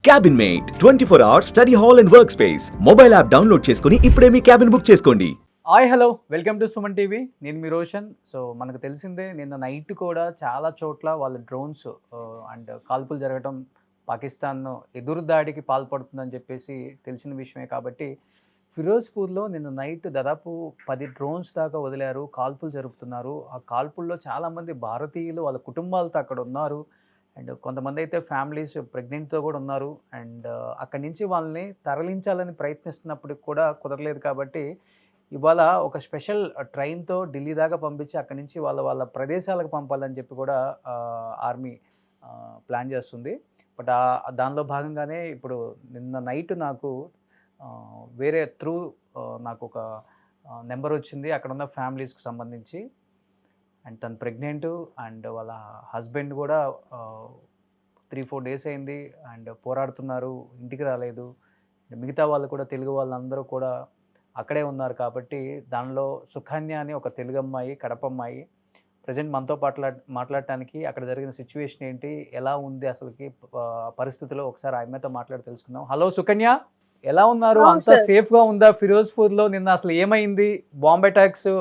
Cabin mate 24 hours study hall and work space mobile app download చేసుకుని ఇప్పుడే మీ cabin book చేసుకోండి. Hi hello welcome to Suman TV. నేను మీ రోషన్. సో మనకు తెలిసిందే నిన్న నైట్ కూడా చాలా చోట్ల వాళ్ళ డ్రోన్స్ అండ్ కాల్పులు జరగటం, పాకిస్తాన్ ఎదురు దాడికి పాల్పడుతుందని చెప్పేసి తెలిసిన విషయమే. కాబట్టి ఫిరోజ్పూర్లో నిన్న నైట్ దాదాపు 10 డ్రోన్స్ దాకా వదిలారు, కాల్పులు జరుపుతున్నారు. ఆ కాల్పుల్లో చాలామంది భారతీయులు వాళ్ళ కుటుంబాలతో అక్కడ ఉన్నారు. అండ్ కొంతమంది అయితే ఫ్యామిలీస్ ప్రెగ్నెంట్తో కూడా ఉన్నారు. అండ్ అక్కడి నుంచి వాళ్ళని తరలించాలని ప్రయత్నిస్తున్నప్పటికి కూడా కుదరలేదు. కాబట్టి ఇవాళ ఒక స్పెషల్ ట్రైన్‌తో ఢిల్లీ దాకా పంపించి అక్కడి నుంచి వాళ్ళ వాళ్ళ ప్రదేశాలకు పంపాలని చెప్పి కూడా ఆర్మీ ప్లాన్ చేస్తుంది. బట్ దానిలో భాగంగానే ఇప్పుడు నిన్న నైట్ నాకు వేరే త్రూ నాకు ఒక నెంబర్ వచ్చింది అక్కడున్న ఫ్యామిలీస్‌కి సంబంధించి. అండ్ తను ప్రెగ్నెంటు అండ్ వాళ్ళ హస్బెండ్ కూడా 3-4 డేస్ అయింది అండ్ పోరాడుతున్నారు, ఇంటికి రాలేదు. మిగతా వాళ్ళు కూడా తెలుగు వాళ్ళందరూ కూడా అక్కడే ఉన్నారు. కాబట్టి దానిలో సుకన్య అని ఒక తెలుగు అమ్మాయి, కడప అమ్మాయి ప్రజెంట్ మనతో మాట్లాడటానికి అక్కడ జరిగిన సిచ్యువేషన్ ఏంటి, ఎలా ఉంది అసలుకి పరిస్థితిలో ఒకసారి ఆమెతో మాట్లాడి తెలుసుకుందాం. హలో సుకన్య, ఎలా ఉన్నారు? అంతా సేఫ్గా ఉందా ఫిరోజ్పూర్లో? నిన్న అసలు ఏమైంది? బాంబ్ అటాక్స్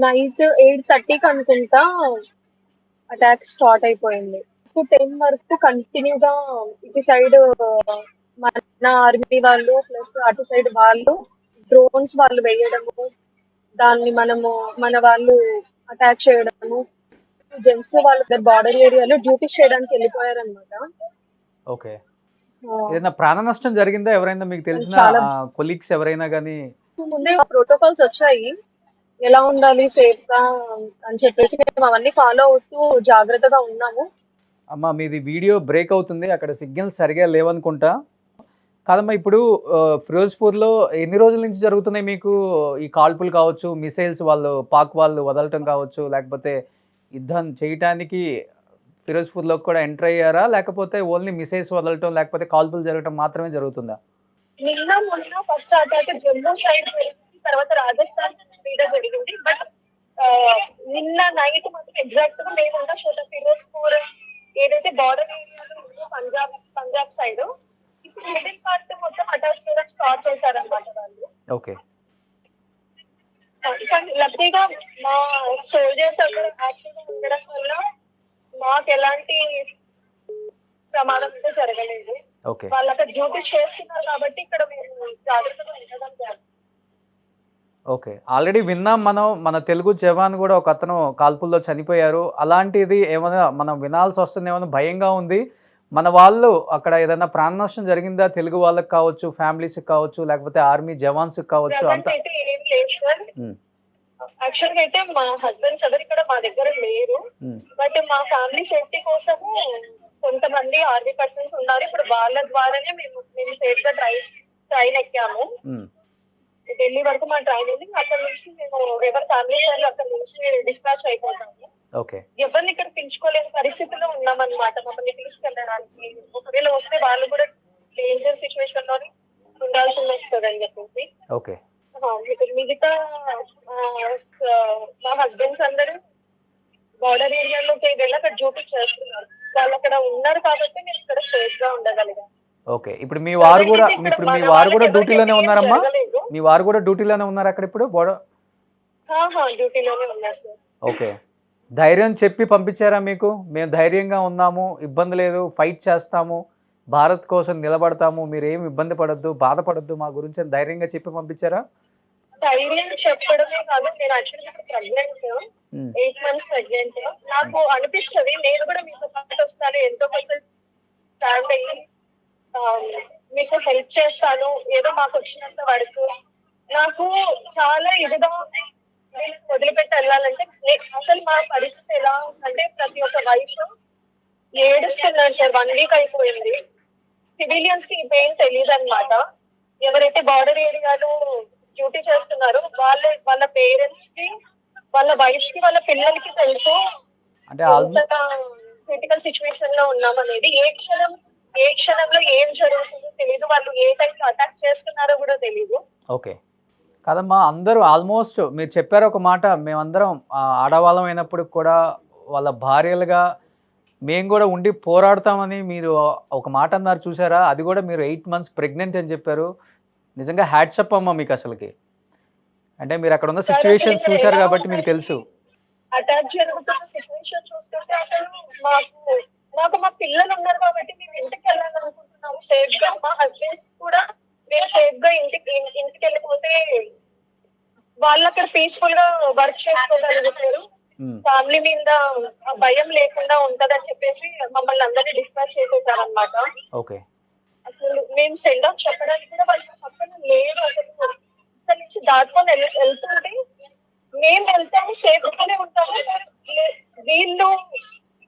నైట్ 8:30కి అనుకుంటా అటాక్ స్టార్ట్ అయిపోయింది. 10 వరకు కంటిన్యూగా ఇటు సైడ్ మన ఆర్మీ వాళ్ళు ప్లస్ అటు సైడ్ వాళ్ళు డ్రోన్స్ వాళ్ళు వేయడము, దాన్ని మన వాళ్ళు అటాక్ చేయడము. జెంట్స్ వాళ్ళు బార్డర్ ఏరియాలో డ్యూటీ చేయడానికి వెళ్ళిపోయారు అనమాట. ఓకే. ఏదైనా ప్రాణ నష్టం జరిగిందా? ఎవరైనా మీకు తెలిసిన కొలీగ్స్ ఎవరైనా కానీ? ముందే ప్రోటోకాల్స్ వచ్చాయి, ఎలా ఉండాలి సేఫ్ గా అని చెప్పేసి మేము అవన్నీ ఫాలో అవుతూ జాగ్రత్తగా ఉన్నాము. అమ్మా మీది వీడియో బ్రేక్ అవుతుంది, అక్కడ సిగ్నల్స్ సరిగా లేవనుకుంటా. కాదమ్మా, ఇప్పుడు ఫిరోజ్పూర్లో ఎన్ని రోజుల నుంచి జరుగుతున్నాయి మీకు ఈ కాల్పులు కావచ్చు, మిసైల్స్ వాళ్ళు పాక్ వాళ్ళు వదలటం కావచ్చు, లేకపోతే యుద్ధం చేయటానికి ఫిరోజ్పూర్లోకి కూడా ఎంటర్ అయ్యారా, లేకపోతే ఓన్లీ మిసైల్స్ వదలటం లేకపోతే కాల్పులు జరగటం మాత్రమే జరుగుతుందా? మొన్న ఫస్ట్ అటాక్ జమ్మూ సైడ్ జరిగింది, తర్వాత రాజస్థాన్ మీద జరిగింది. బట్ నిన్న నైట్ మాత్రం ఎగ్జాక్ట్ గా మేము ఉన్న చోట ఫిరోజ్పూర్ ఏదైతే బార్డర్ ఏరియాలో ఉందో పంజాబ్ సైడ్ ఇప్పుడు మిడిల్ పార్ట్ మొత్తం అటాక్ చేయడం స్టార్ట్ చేశారనమాట వాళ్ళు. ఓకే. కానీ లక్కీగా మా సోల్జర్స్ అక్కడ యాక్టివ్గా ఉండడం వల్ల మాకు ఎలాంటి ప్రమాదం అయితే జరగలేదు. వాళ్ళు అక్కడ డ్యూటీ చేస్తున్నారు కాబట్టి ఇక్కడ మేము జాగ్రత్తగా ఉండగలిగాము. ఓకే. ఆల్రెడీ విన్నాం మన తెలుగు జవాన్ కూడా ఒక అతను కాల్పుల్లో చనిపోయారు. అలాంటిది ఏమైనా మనం వినాల్సి వస్తుంది, ఏమైనా భయంగా ఉంది? మన వాళ్ళు అక్కడ ఏదైనా ప్రాణ నష్టం జరిగిందా? తెలుగు వాళ్ళకి కావచ్చు, ఫ్యామిలీస్ కావచ్చు, లేకపోతే ఆర్మీ జవాన్స్ కావచ్చు? అంత అయితే ఏం లేదు సార్. యాక్చువల్ గా అయితే మా హస్బెండ్స్ ఎవరు ఇక్కడ మా దగ్గర లేరు. బట్ మా ఫ్యామిలీ సేఫ్టీ కోసము కొంతమంది ఆర్మీ పర్సన్స్ ఉన్నారు. ఇప్పుడు వాళ్ళ ద్వారానే మేము సేఫ్ గా ట్రైన్ ఎక్కాము. ఢిల్లీ వరకు మా ట్రైన్ ఉంది. అక్కడ నుంచి మేము ఎవరి ఫ్యామిలీ వాళ్ళు అక్కడ నుంచి డిస్పాచ్ అయిపోతాము. ఎవరిని ఇక్కడ పిలుచుకోలేని పరిస్థితిలో ఉన్నామన్నమాట. మమ్మల్ని తీసుకెళ్ళడానికి ఒకవేళ వస్తే వాళ్ళు కూడా డేంజర్ సిచ్యువేషన్ లోని ఉండాల్సి వస్తుంది అని చెప్పేసి మిగతా మా హస్బెండ్స్ అందరూ బార్డర్ ఏరియాలోకి వెళ్ళి అక్కడ డ్యూటీ చేస్తున్నారు. వాళ్ళు అక్కడ ఉన్నారు కాబట్టి మేము ఇక్కడ సేఫ్ గా ఉండగలిగాం. ఓకే. ఇప్పుడు మీ వారు కూడా డ్యూటీలోనే ఉన్నారమ్మా? మీ వారు కూడా డ్యూటీలోనే ఉన్నారు అక్కడ ఇప్పుడు బోర్డర్? డ్యూటీలోనే ఉన్నారు సార్. ఓకే. ధైర్యం చెప్పి పంపించారా మీకు? మేము ధైర్యంగా ఉన్నాము, ఇబ్బంది లేదు, ఫైట్ చేస్తాము, భారత్ కోసం నిలబడతాము, మీరేం ఇబ్బంది పడొద్దు, బాధపడొద్దు మా గురించి అని ధైర్యంగా చెప్పి పంపించారా? ధైర్యం చెప్పడమే కాదు, నేను యాక్చువల్లీ ప్రెగ్నెంట్, 8 months ప్రెగ్నెంట్. నాకు అనిపిస్తుంది నేను కూడా మీతో పాటు వస్తాను, ఎంతో కొంత స్టాండ్ అయ్యి మీకు హెల్ప్ చేస్తాను, ఏదో మాకు వచ్చినంత వరకు. నాకు చాలా ఇదిగా ఉంది వదిలిపెట్టి వెళ్ళాలంటే. అసలు మా పరిస్థితి ఎలా ఉందంటే ప్రతి ఒక్క వైఫ్ ఏడుస్తున్నారు సార్. 1 week అయిపోయింది. సివిలియన్స్ కి ఈ పెయిన్ తెలియదు అనమాట. ఎవరైతే బార్డర్ ఏరియాలో డ్యూటీ చేస్తున్నారో వాళ్ళ పేరెంట్స్ కి, వాళ్ళ వైఫ్ కి, వాళ్ళ పిల్లలకి తెలుసు అంటే క్రిటికల్ సిచ్యువేషన్ లో ఉన్నామనేది. ఏ క్షణంలో ఏం జరుగుతుందో తెలియదు, వాళ్ళు ఏ టైంలో అటాక్ చేస్తున్నారో కూడా తెలియదు. ఓకే. కాదమ్మా, అందరూ ఆల్మోస్ట్ మీరు చెప్పారు ఒక మాట, మేమందరం ఆడవాళ్ళం అయినప్పుడు కూడా వాళ్ళ భార్యలుగా మేము కూడా ఉండి పోరాడతామని మీరు ఒక మాట అన్నారు చూసారా? అది కూడా మీరు 8 మంత్స్ ప్రెగ్నెంట్ అని చెప్పారు. నిజంగా హ్యాట్సప్ అమ్మ మీకు అసలకి. అంటే మీరు అక్కడ ఉన్న సిట్యుయేషన్స్ చూసారు కాబట్టి మీకు తెలుసు. అటాక్ జరుగుతున్న సిచ్యువేషన్ చూస్తుంటే అసలు మాకు మాకు మా పిల్లలు ఉన్నారు కాబట్టి మేము ఇంటికి వెళ్ళాలనుకుంటున్నాము సేఫ్ గా. మా హస్బెండ్స్ కూడా మేము సేఫ్ గా ఇంటికి వెళ్ళిపోతే వాళ్ళు అక్కడ పీస్ఫుల్ గా వర్క్ చేసుకోగలుగుతారు. ఫ్యామిలీ మీద భయం లేకుండా ఉంటదని చెప్పేసి మమ్మల్ని అందరినీ డిస్పాచ్ చేసేసారనమాట. ఓకే. అసలు మేము సెండ్ ఆఫ్ చెప్పడానికి కూడా వాళ్ళ పక్కన లేదు. అసలు ఇక్కడ నుంచి దాటుకొని వెళ్తుంటే మేము వెళ్తాము సేఫ్ గానే ఉంటాము. వీళ్ళు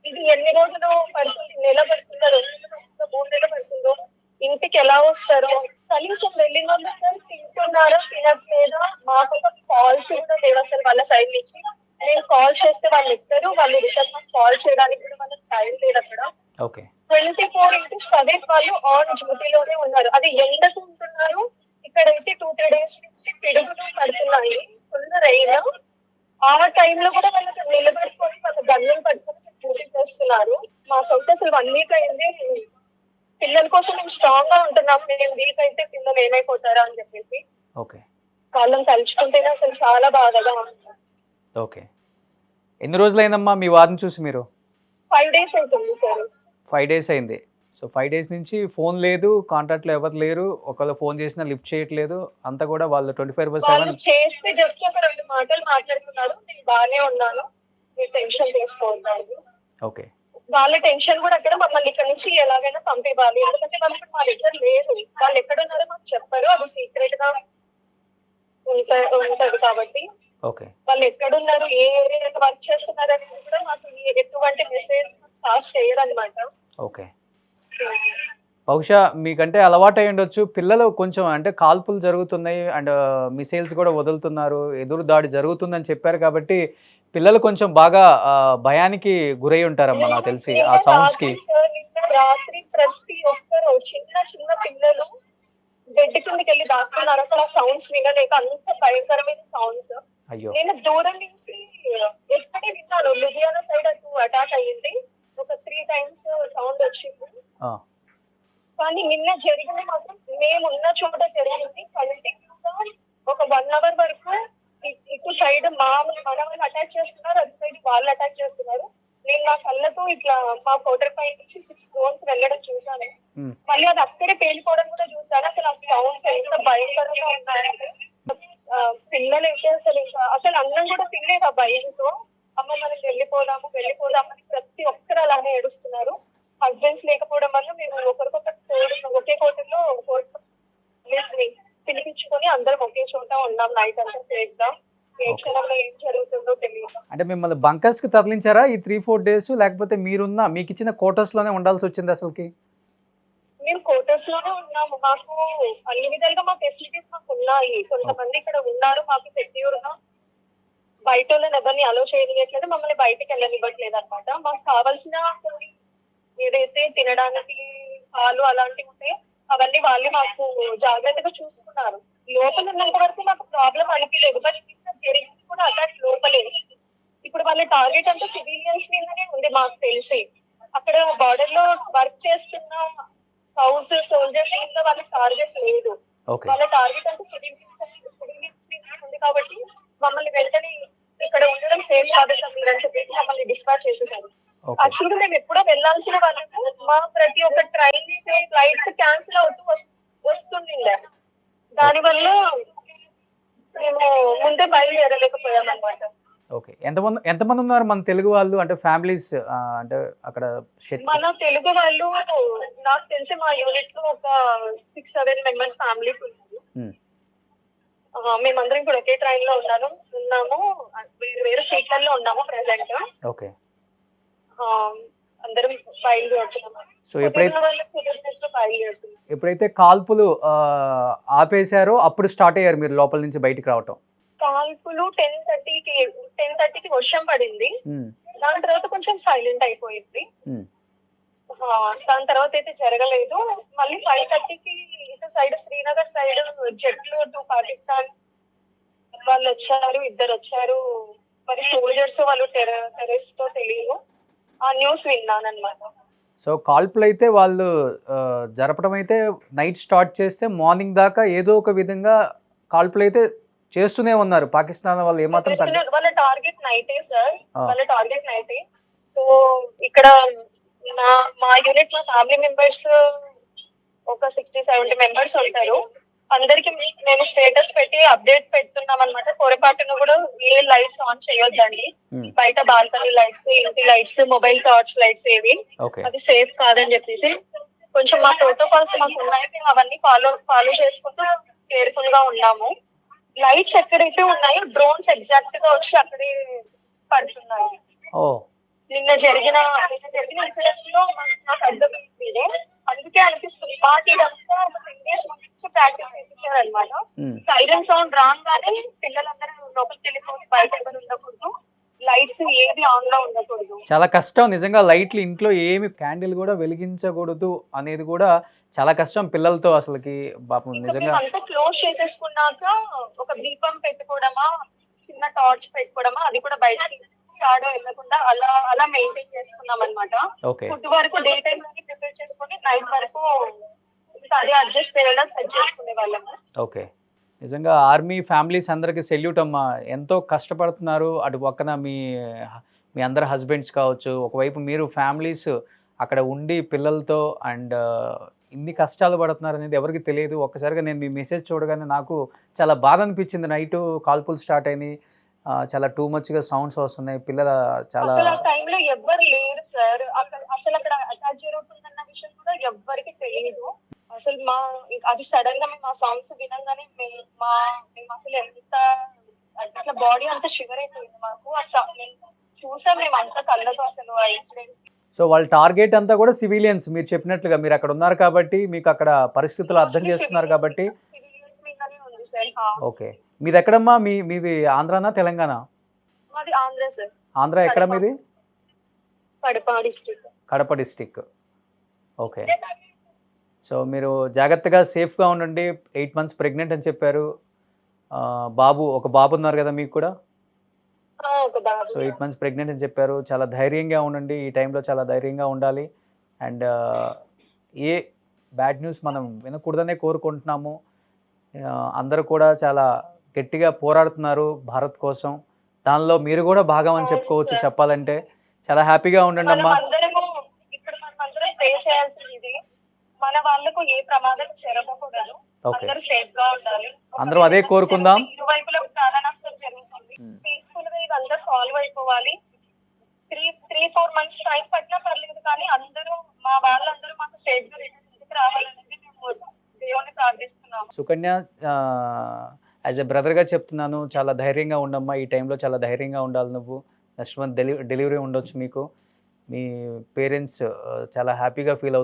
ఇది ఎన్ని రోజులు పడుతుంది, నెల పడుతుందో, 2 నెలలు పడుతుందో, 3 నెలలు పడుతుందో, ఇంటికి ఎలా వస్తారో కనీసం వెళ్ళిన వాళ్ళు సార్ తింటున్నారా తినట్లేదా మాకు కాల్స్ కూడా లేవు అసలు వాళ్ళ సైడ్ నుంచి. నేను కాల్ చేస్తే వాళ్ళు ఎత్తారు, వాళ్ళు రిటర్న్ కాల్ చేయడానికి కూడా వాళ్ళకి టైం లేదు అక్కడ. 24/7 వాళ్ళు ఆన్ డ్యూటీలోనే ఉన్నారు. అది ఎండకు ఉంటున్నారు. ఇక్కడైతే 2-3 డేస్ నుంచి పిడుగులు పడుతున్నాయి, ఫుల్ రైన్. ఆ టైంలో కూడా వాళ్ళకి నిలబడుకొని వాళ్ళ గన్నులు పట్టుకొని డ్యూటీ చేస్తున్నారు. మాకైతే అసలు 1 వీక్ అయింది. పిల్లల కోసం మేము స్ట్రాంగ్ గా ఉంటున్నాం. మేము వీక్ అయితే పిల్లలు ఏమైపోతారా అని చెప్పేసి వాళ్ళని తలుచుకుంటేనే అసలు చాలా బాధగా ఉంటుంది. ఓకే. ఎన్ని రోజులైందమ్మా మీ వారిని చూసి మీరు? 5 డేస్ అవుతుంది సార్. 5 డేస్ అయింది. సో 5 డేస్ నుంచి ఫోన్ లేదు, కాంటాక్ట్లో ఎవరు లేరు. ఒకవేళ ఫోన్ చేసినా లిఫ్ట్ చేయట్లేదు. అంతా కూడా వాళ్ళు 24/7 వాళ్ళు చేస్తే జస్ట్ ఒక 2 మాటలు మాట్లాడుతున్నారు. నేను బాగానే ఉన్నాను, మీరు టెన్షన్ తీసుకోవద్దు. ఓకే. వాళ్ళ టెన్షన్ కూడా అక్కడ మమ్మల్ని ఇక్కడ నుంచి ఎలాగైనా పంపివ్వాలి. ఎందుకంటే వాళ్ళు ఇప్పుడు మా దగ్గర లేరు. వాళ్ళు ఎక్కడున్నారో మాకు చెప్పారు, అది సీక్రెట్ గా ఉంటది కాబట్టి. ఓకే. వాళ్ళు ఎక్కడున్నారు, ఏ ఏరియాలో వర్క్ చేస్తున్నారు అనేది కూడా మాకు ఎటువంటి మెసేజ్ పాస్ చేయరు అనమాట. ఓకే. బహుశా మీకంటే అలవాటు అయి ఉండొచ్చు. పిల్లలు కొంచెం అంటే కాల్పులు జరుగుతున్నాయి అండ్ మిసైల్స్ కూడా వదులుతున్నారు, ఎదురు దాడి జరుగుతుందని చెప్పారు కాబట్టి పిల్లలు కొంచెం బాగా భయానికి గురై ఉంటారమ్మా నాకు తెలిసి ఆ సౌండ్స్ కి. రాత్రి ప్రతి ఒక్కరు చిన్న చిన్న పిల్లలు బెడ్ కిందకి వెళ్ళి దాక్కున్నారు. అసలు ఆ సౌండ్స్ వినలేక, అంత భయంకరమైన సౌండ్స్. అయ్యో. నేను దూరం నుంచి ఎక్కడే విన్నాను. లుధియానా సైడ్ అటు అటాక్ అయ్యింది, ఒక 3 times సౌండ్ వచ్చింది. కానీ నిన్న జరిగింది మాత్రం మేము ఉన్న చోట జరిగింది. కంటిన్యూగా ఒక 1 hour వరకు ఇటు సైడ్ మన వాళ్ళు అటాక్ చేస్తున్నారు, అటు సైడ్ వాళ్ళు అటాక్ చేస్తున్నారు. నేను నా కళ్ళతో ఇట్లా మా కోటర్ పై నుంచి 6 drones వెళ్ళడం చూసాను. మళ్ళీ అది అక్కడే పేలిపోవడం కూడా చూసాను. అసలు ఆ సౌండ్స్ ఎంత భయంకరంగా ఉన్నాయంటే పిల్లలు అయితే అసలు అన్నం కూడా తినలేదు ఆ భయంతో. అమ్మ మనం వెళ్ళిపోదామని ప్రతి ఒక్కరు అలానే ఏడుస్తున్నారు. హస్బెండ్స్ లేకపోవడం వల్ల మేము ఒకరికొకరు ఒకే కోటర్లో పిలిపించుకొని అందరం ఒకే చోట ఉన్నాం నైట్ అంతా సేఫ్ గా. ఏ క్షణంలో ఏం జరుగుతుందో తెలియదు. అంటే మిమ్మల్ని బంకర్స్ కి తరలించారా ఈ 3-4 డేస్, లేకపోతే మీరున్న మీకు ఇచ్చిన క్వార్టర్స్ లోనే ఉండాల్సి వచ్చింది అసలుకి? మేము క్వార్టర్స్ లోనే ఉన్నాము. మాకు అన్ని విధాలుగా మా ఫెసిలిటీస్ మాకు ఉన్నాయి. కొంతమంది ఇక్కడ ఉన్నారు మాకు సెక్యూర్ గా. బయట వాళ్ళని ఎవరిని అలో చేయట్లేదు, మమ్మల్ని బయటకి వెళ్ళనివ్వట్లేదు అనమాట. మాకు కావాల్సిన కొన్ని ఏదైతే తినడానికి పాలు అలాంటివి ఉంటే అవన్నీ వాళ్ళే మాకు జాగ్రత్తగా చూసుకున్నారు. లోపల ఉన్నంత వరకు మాకు ప్రాబ్లం అనిపించలేదు. బట్ జరిగింది కూడా అటాక్ లోపలే. ఇప్పుడు వాళ్ళ టార్గెట్ అంతా సివిలియన్స్ మీదనే ఉంది మాకు తెలిసి. అక్కడ బార్డర్ లో వర్క్ చేస్తున్న హౌస్ సోల్జర్స్ మీద వాళ్ళ టార్గెట్ లేదు. వాళ్ళ టార్గెట్ అంతా సివిలియన్స్ మీద ఉంది కాబట్టి మమ్మల్ని వెంటనే ఇక్కడ ఉండడం సేఫ్ కాదు అని చెప్పేసి మమ్మల్ని డిస్పాచ్ చేసేసారు. యాక్చువల్గా మేము ఎప్పుడో వెళ్లాల్సిన వాళ్ళము. మా ప్రతి ఒక్క ట్రైన్స్ ఫ్లైట్స్ క్యాన్సిల్ అవుతూ వస్తుండే. దానివల్ల మేము ముందే బయలుదేరలేకపోయాం అనమాట. ఓకే. ఎంతమంది ఉన్నారు మన తెలుగు వాళ్ళు, అంటే ఫ్యామిలీస్ అంటే అక్కడ? మన తెలుగు వాళ్ళు నాకు తెలిసి మా యూనిట్ లో ఒక 6-7 మెంబర్స్ ఫ్యామిలీస్ ఉన్నారు. మేమందరం ఇప్పుడు ఒకే ట్రైన్ లో ఉన్నాము, వేరే సీట్లలో ఉన్నాము ప్రెసెంట్. ఓకే. అందరం బయలుదేరుతున్నాము. సో ఎప్పుడైతే కాల్పులు ఆపేశారో అప్పుడు స్టార్ట్ అయ్యారు మీరు లోపల నుంచి బయటికి రావటం? కాల్పులు 10:30కి వర్షం పడింది. దాని తర్వాత కొంచెం సైలెంట్ అయిపోయింది. దాని తర్వాత అయితే జరగలేదు. మళ్ళీ 5:30కి ఇటు సైడ్ శ్రీనగర్ సైడ్ జెట్లు టు పాకిస్తాన్ వాళ్ళు వచ్చారు, 2 వచ్చారు. మరి సోల్జర్స్ వాళ్ళు టెర్రరిస్ట్ తెలియదు. ఆ న్యూస్ విన్నాను అనమాట. సో కాల్పులు అయితే వాళ్ళు జరపడం అయితే నైట్ స్టార్ట్ చేస్తే మార్నింగ్ దాకా ఏదో ఒక విధంగా కాల్పులు అయితే చేస్తూనే ఉన్నారు. పాకిస్తాన్ వాళ్ళు ఏమాత్రం వాళ్ళ టార్గెట్ నైటే సార్. ఆ. వాళ్ళ టార్గెట్ నైటే. సో ఇక్కడ మా యూనిట్ మా ఫ్యామిలీ మెంబర్స్ ఒక 60-70 మెంబర్స్ ఉంటారు. అందరికి మేము స్టేటస్ పెట్టి అప్డేట్ పెడుతున్నాం అనమాట. పొరపాటున కూడా ఏ లైట్స్ ఆన్ చేయొద్దండి. బయట బాల్కనీ లైట్స్, ఇంటి లైట్స్, మొబైల్ టార్చ్ లైట్స్ ఏవి ఓకే. అది సేఫ్ కాదని చెప్పేసి కొంచెం మా ప్రోటోకాల్స్ మాకు ఉన్నాయి. మేము అవన్నీ ఫాలో చేసుకుంటూ కేర్ఫుల్ గా ఉన్నాము. లైట్స్ ఎక్కడైతే ఉన్నాయో డ్రోన్స్ ఎగ్జాక్ట్ గా వచ్చి అక్కడే పడుతున్నాయి. ఓ నిన్న జరిగిన ఇన్సిడెంట్ లో నాకు అర్థమైంది ఇదే. అందుకే అనిపిస్తుంది మాకు ఇదంతా ఒక 10 days ముందు ప్రాక్టీస్ చేయించారు అనమాట. సైరన్ సౌండ్ రాగానే పిల్లలందరూ లోపలికి వెళ్ళిపోయి బయట ఎవరు ఉండకూడదు, లైట్స్ ఏది ఆన్ లో ఉండకూడదు. చాలా కష్టం నిజంగా. లైట్లు ఇంట్లో ఏమి క్యాండిల్ కూడా వెలిగించకూడదు అనేది కూడా చాలా కష్టం పిల్లలతో అసలుకి. పాపం నిజంగా అంతా క్లోజ్ చేసేసుకున్నాక ఒక దీపం పెట్టుకోవడమా, చిన్న టార్చ్ పెట్టుకోవడమా, అది కూడా బయటకి షాడో వెళ్ళకుండా అలా మెయింటైన్ చేసుకున్నాం అనమాట. ఓకే. ఫుడ్ వరకు డే టైమ్ లోనే ప్రిపేర్ చేసుకొని నైట్ వరకు అదే అడ్జస్ట్ అయ్యేలా సెట్ చేసుకునే వాళ్ళము. ఓకే. నిజంగా ఆర్మీ ఫ్యామిలీస్ అందరికీ సెల్యూట్ అమ్మా. ఎంతో కష్టపడుతున్నారు. అటు పక్కన మీ మీ అందరి హస్బెండ్స్ కావచ్చు, ఒకవైపు మీరు ఫ్యామిలీస్ అక్కడ ఉండి పిల్లలతో అండ్ ఇన్ని కష్టాలు పడుతున్నారు అనేది ఎవరికి తెలియదు. ఒక్కసారిగా నేను మీ మెసేజ్ చూడగానే నాకు చాలా బాధ అనిపించింది. నైట్ కాల్పులు స్టార్ట్ అయినాయి, చాలా టూ మచ్గా సౌండ్స్ వస్తున్నాయి. పిల్లల చాలా అసలు ఆ టైంలో ఎవ్వరు లేరు సార్. అసలు అక్కడ అటాక్ జరుగుతుందన్న విషయం కూడా ఎవ్వరికి తెలియదు. అసలు అది సడన్ గా మేము ఆ సాంగ్స్ వినంగానే మేము అసలు ఎంత అట్లా బాడీ అంతా షివర్ అయిపోయింది మాకు. చూసాం మేము అంతా కళ్ళతో అసలు ఆ ఇన్సిడెంట్. సో వాళ్ళ టార్గెట్ అంతా కూడా సివిలియన్స్. మీరు చెప్పినట్లుగా మీరు అక్కడ ఉన్నారు కాబట్టి మీకు అక్కడ పరిస్థితులు అర్థం చేస్తున్నారు కాబట్టి. సివిలియన్స్ మీదనే ఉంది సార్. ఓకే. మీది ఎక్కడమ్మా? మీది ఆంధ్రానా తెలంగాణ? మాది ఆంధ్ర సార్. ఆంధ్ర ఎక్కడ మీది? Kadapa district. Kadapa district. Okay. So మీరు జాగ్రత్తగా సేఫ్గా ఉండండి. 8 months ప్రెగ్నెంట్ అని చెప్పారు. ఒక బాబు ఉన్నారు కదా మీకు కూడా? సో 8 months ప్రెగ్నెంట్ అని చెప్పారు. చాలా ధైర్యంగా ఉండండి. ఈ టైంలో చాలా ధైర్యంగా ఉండాలి. అండ్ ఏ బ్యాడ్ న్యూస్ మనం వినకూడదనే కోరుకుంటున్నాము. అందరూ కూడా చాలా గట్టిగా పోరాడుతున్నారు భారత్ కోసం. దానిలో మీరు కూడా భాగం అని చెప్పుకోవచ్చు చెప్పాలంటే. చాలా హ్యాపీగా ఉండండి అమ్మా. ఇప్పుడు మనం అందరం ప్రే చేయాల్సింది ఇది. మన వాళ్ళకు ఏ ప్రమాదం జరగకూడదు. అందరూ సేఫ్ గా ఉండాలి. అందరూ అదే కోరుకుందాం. ఇరువైపులా ప్రాణ నష్టం జరుగుతుంది. పీస్ఫుల్ గా ఇదంతా సాల్వ్ అయిపోవాలి. 3-4 months టైం పట్టినా పర్లేదు, కానీ అందరూ మా వాళ్ళందరూ మాకు సేఫ్ గా రిటర్న్ రావాలనేది మేము దేవుని ప్రార్థిస్తున్నాము. సుకన్య, యాజ్ ఎ బ్రదర్గా చెప్తున్నాను, చాలా ధైర్యంగా ఉండమ్మా. ఈ టైంలో చాలా ధైర్యంగా ఉండాలి నువ్వు. నెక్స్ట్ మంత్ డెలివరీ ఉండొచ్చు మీకు. మీ పేరెంట్స్ చాలా హ్యాపీగా ఫీల్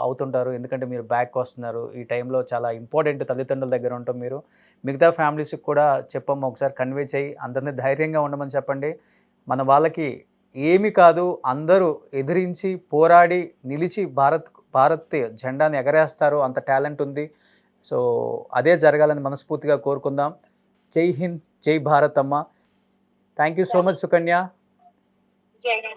అవుతుంటారు. ఎందుకంటే మీరు బ్యాక్ వస్తున్నారు. ఈ టైంలో చాలా ఇంపార్టెంట్ తల్లిదండ్రుల దగ్గర ఉంటాం మీరు. మిగతా ఫ్యామిలీస్కి కూడా చెప్పమ్మా, ఒకసారి కన్వే చేయి. అందరినీ ధైర్యంగా ఉండమని చెప్పండి. మన వాళ్ళకి ఏమి కాదు, అందరూ ఎదిరించి పోరాడి నిలిచి భారత్ జెండాని ఎగరేస్తారు. అంత టాలెంట్ ఉంది. సో అదే జరగాలని మనస్ఫూర్తిగా కోరుకుందాం. జై హింద్, జై భారత్ అమ్మ. Thank you so much Sukanya. జై హింద్.